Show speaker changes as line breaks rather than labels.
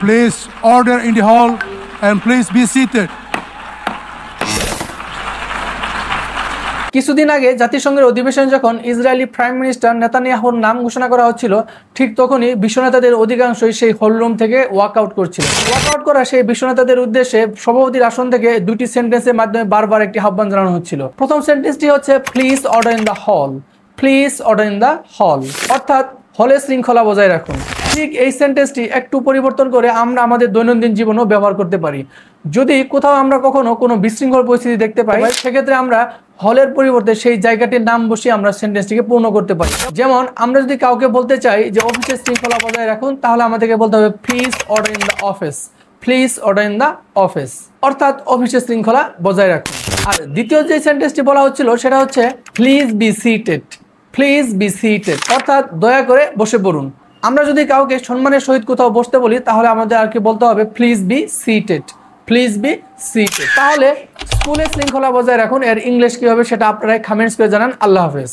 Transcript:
Please order in the hall and please be seated.
কিছুদিন আগে জাতিসংঘের অধিবেশনে যখন ইসরায়েলি প্রাইম মিনিস্টার নেতানিয়াহুর নাম ঘোষণা করা হচ্ছিল, ঠিক তখনই বিশ্বনেতাদের অধিকাংশই সেই হলরুম থেকে ওয়াকআউট করছিল। ওয়াকআউট করা সেই বিশ্বনেতাদের উদ্দেশ্যে সভাপতির আসন থেকে দুটি সেন্টেন্সের মাধ্যমে বারবার একটি আহ্বান জানানো হচ্ছিল। প্রথম সেন্টেন্সটি হচ্ছে please order in the hall, please order in the hall, অর্থাৎ হলে শৃঙ্খলা বজায় রাখুন। ঠিক এই সেন্টেন্সটি একটু পরিবর্তন করে আমরা আমাদের দৈনন্দিন জীবনেও ব্যবহার করতে পারি। যদি কোথাও আমরা কখনো কোনো বিশৃঙ্খল পরিস্থিতি দেখতে পাই, সেক্ষেত্রে আমরা হলের পরিবর্তে সেই জায়গাটির নাম বসিয়ে আমরা সেন্টেন্সটিকে পূর্ণ করতে পারি। যেমন আমরা যদি কাউকে বলতে চাই যে অফিসের শৃঙ্খলা বজায় রাখুন, তাহলে আমাদেরকে বলতে হবে please order in the office, please order in the office, অর্থাৎ অফিসের শৃঙ্খলা বজায় রাখুন। আর দ্বিতীয় যে সেন্টেন্সটি বলা হচ্ছিল সেটা হচ্ছে please be seated, please be seated, অর্থাৎ দয়া করে বসে পড়ুন। আমরা যদি কাউকে সম্মানের সহিত কোথাও বসতে বলি, তাহলে আমাদের আর কি বলতে হবে please be seated, please be seated. তাহলে স্কুলে শৃঙ্খলা বজায় রাখুন এর ইংলিশ কি হবে সেটা আপনারা কমেন্টস করে জানান। আল্লাহ হাফেজ।